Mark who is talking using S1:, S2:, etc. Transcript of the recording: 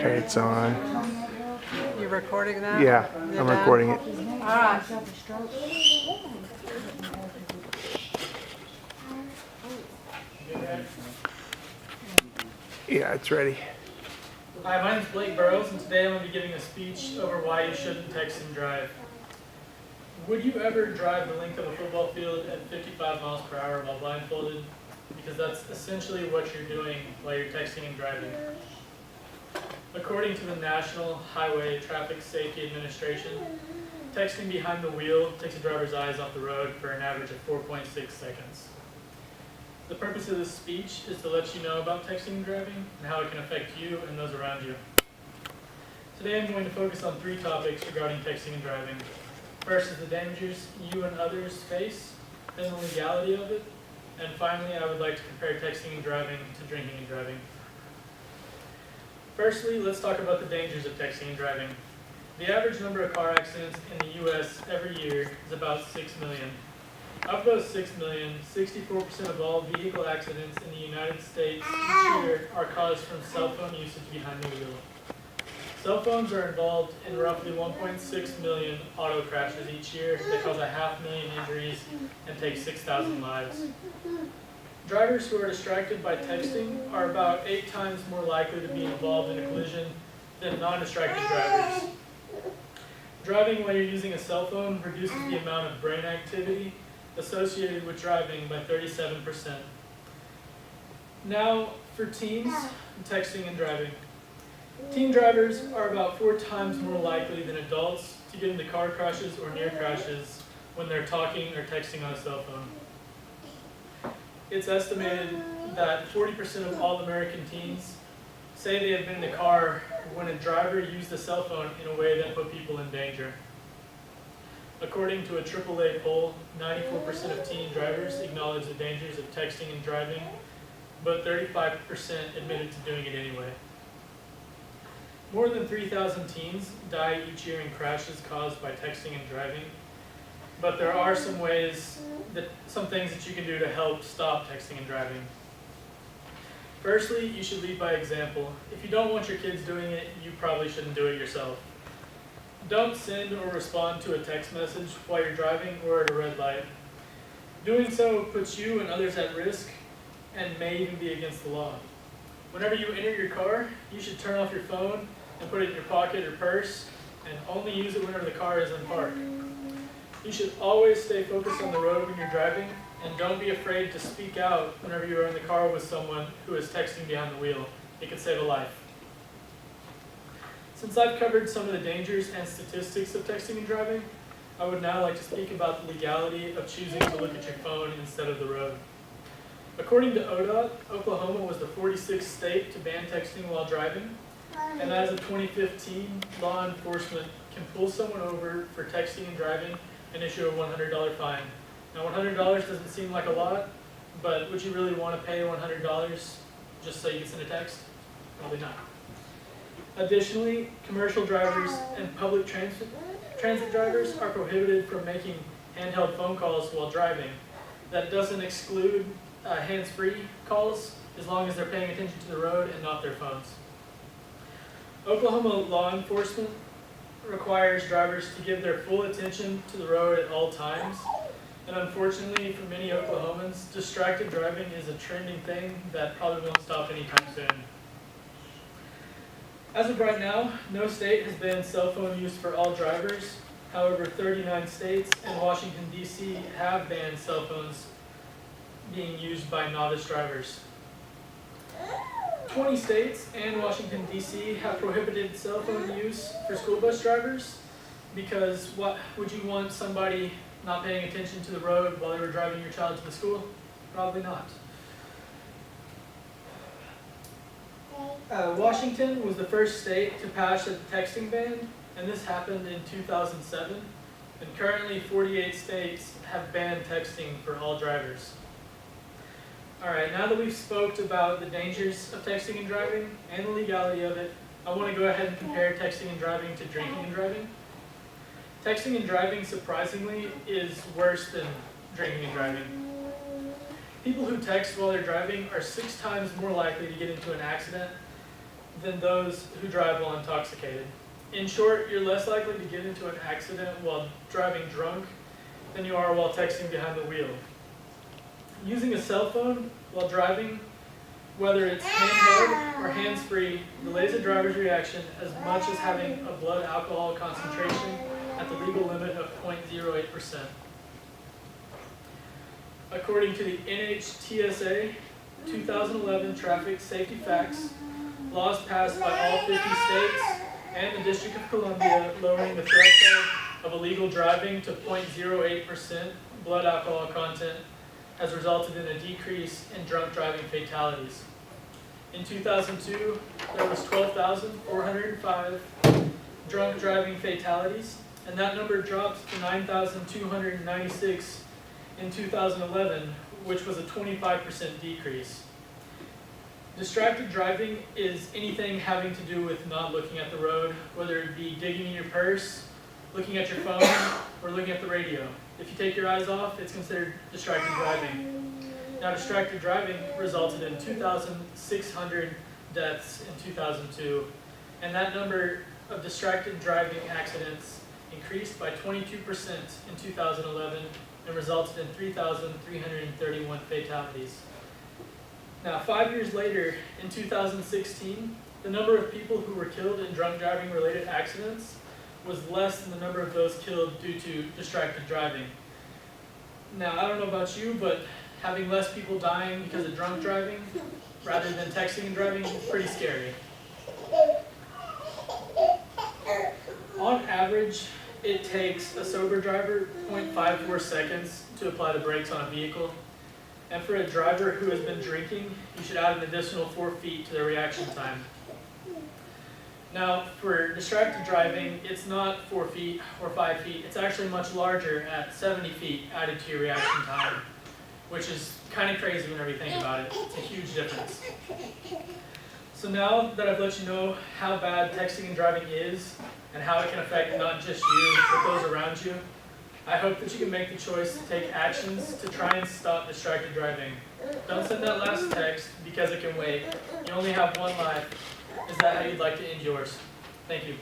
S1: Okay, it's on.
S2: You're recording that?
S1: Yeah,
S2: You're
S1: I'm
S2: done?
S1: recording it.
S2: Alright.
S1: Yeah, it's ready.
S3: Hi, my name is Blake Burrows, and today I'm going to be giving a speech over why you shouldn't text and drive. Would you ever drive the length of a football field at 55 miles per hour while blindfolded? Because that's essentially what you're doing while you're texting and driving. According to the National Highway Traffic Safety Administration, texting behind the wheel takes a driver's eyes off the road for an average of 4.6 seconds. The purpose of this speech is to let you know about texting and driving and how it can affect you and those around you. Today I'm going to focus on 3 topics regarding texting and driving. First is the dangers you and others face, then the legality of it, and finally I would like to compare texting and driving to drinking and driving. Firstly, let's talk about the dangers of texting and driving. The average number of car accidents in the U.S. every year is about 6 million. Of those 6 million, 64% of all vehicle accidents in the United States each year are caused from cell phone usage behind the wheel. Cell phones are involved in roughly 1.6 million auto crashes each year that cause 500,000 injuries and take 6,000 lives. Drivers who are distracted by texting are about 8 times more likely to be involved in a collision than non-distracted drivers. Driving while you're using a cell phone reduces the amount of brain activity associated with driving by 37%. Now, for teens, texting and driving. Teen drivers are about 4 times more likely than adults to get into car crashes or near crashes when they're talking or texting on a cell phone. It's estimated that 40% of all American teens say they have been in the car when a driver used a cell phone in a way that put people in danger. According to a AAA poll, 94% of teen drivers acknowledge the dangers of texting and driving, but 35% admitted to doing it anyway. More than 3,000 teens die each year in crashes caused by texting and driving, but there are some things that you can do to help stop texting and driving. Firstly, you should lead by example. If you don't want your kids doing it, you probably shouldn't do it yourself. Don't send or respond to a text message while you're driving or at a red light. Doing so puts you and others at risk and may even be against the law. Whenever you enter your car, you should turn off your phone and put it in your pocket or purse and only use it whenever the car is in park. You should always stay focused on the road when you're driving, and don't be afraid to speak out whenever you are in the car with someone who is texting behind the wheel. It could save a life. Since I've covered some of the dangers and statistics of texting and driving, I would now like to speak about the legality of choosing to look at your phone instead of the road. According to ODOT, Oklahoma was the 46th state to ban texting while driving, and as of 2015, law enforcement can pull someone over for texting and driving and issue a $100 fine. Now $100 doesn't seem like a lot, but would you really want to pay $100 just so you can send a text? Probably not. Additionally, commercial drivers and public transit drivers are prohibited from making handheld phone calls while driving. That doesn't exclude hands-free calls as long as they're paying attention to the road and not their phones. Oklahoma law enforcement requires drivers to give their full attention to the road at all times. And unfortunately for many Oklahomans, distracted driving is a trending thing that probably won't stop anytime soon. As of right now, no state has banned cell phone use for all drivers. However, 39 states and Washington, D.C. have banned cell phones being used by novice drivers. 20 states and Washington, D.C. have prohibited cell phone use for school bus drivers because what would you want somebody not paying attention to the road while they were driving your child to the school? Probably not. Washington was the first state to pass a texting ban, and this happened in 2007. And currently 48 states have banned texting for all drivers. Alright, now that we've spoke about the dangers of texting and driving and the legality of it, I want to go ahead and compare texting and driving to drinking and driving. Texting and driving, surprisingly, is worse than drinking and driving. People who text while they're driving are 6 times more likely to get into an accident than those who drive while intoxicated. In short, you're less likely to get into an accident while driving drunk than you are while texting behind the wheel. Using a cell phone while driving, whether it's handheld or hands-free, delays a driver's reaction as much as having a blood alcohol concentration at the legal limit of 0.08%. According to the NHTSA 2011 Traffic Safety Facts, laws passed by all 50 states and the District of Columbia lowering the threshold of illegal driving to 0.08% blood alcohol content has resulted in a decrease in drunk driving fatalities. In 2002, there was 12,405 drunk driving fatalities, and that number dropped to 9,296 in 2011, which was a 25% decrease. Distracted driving is anything having to do with not looking at the road, whether it be digging in your purse, looking at your phone, or looking at the radio. If you take your eyes off, it's considered distracted driving. Now, distracted driving resulted in 2,600 deaths in 2002, and that number of distracted driving accidents increased by 22% in 2011 and resulted in 3,331 fatalities. Now, 5 years later, in 2016, the number of people who were killed in drunk driving related accidents was less than the number of those killed due to distracted driving. Now, I don't know about you, but having less people dying because of drunk driving rather than texting and driving is pretty scary. On average, it takes a sober driver 0.54 seconds to apply the brakes on a vehicle. And for a driver who has been drinking, you should add an additional 4 feet to their reaction time. Now, for distracted driving, it's not 4 feet or 5 feet. It's actually much larger at 70 feet added to your reaction time, which is kind of crazy whenever you think about it. It's a huge difference. So now that I've let you know how bad texting and driving is and how it can affect not just you, but those around you, I hope that you can make the choice to take actions to try and stop distracted driving. Don't send that last text because it can wait. You only have one life. Is that how you'd like to end yours? Thank you.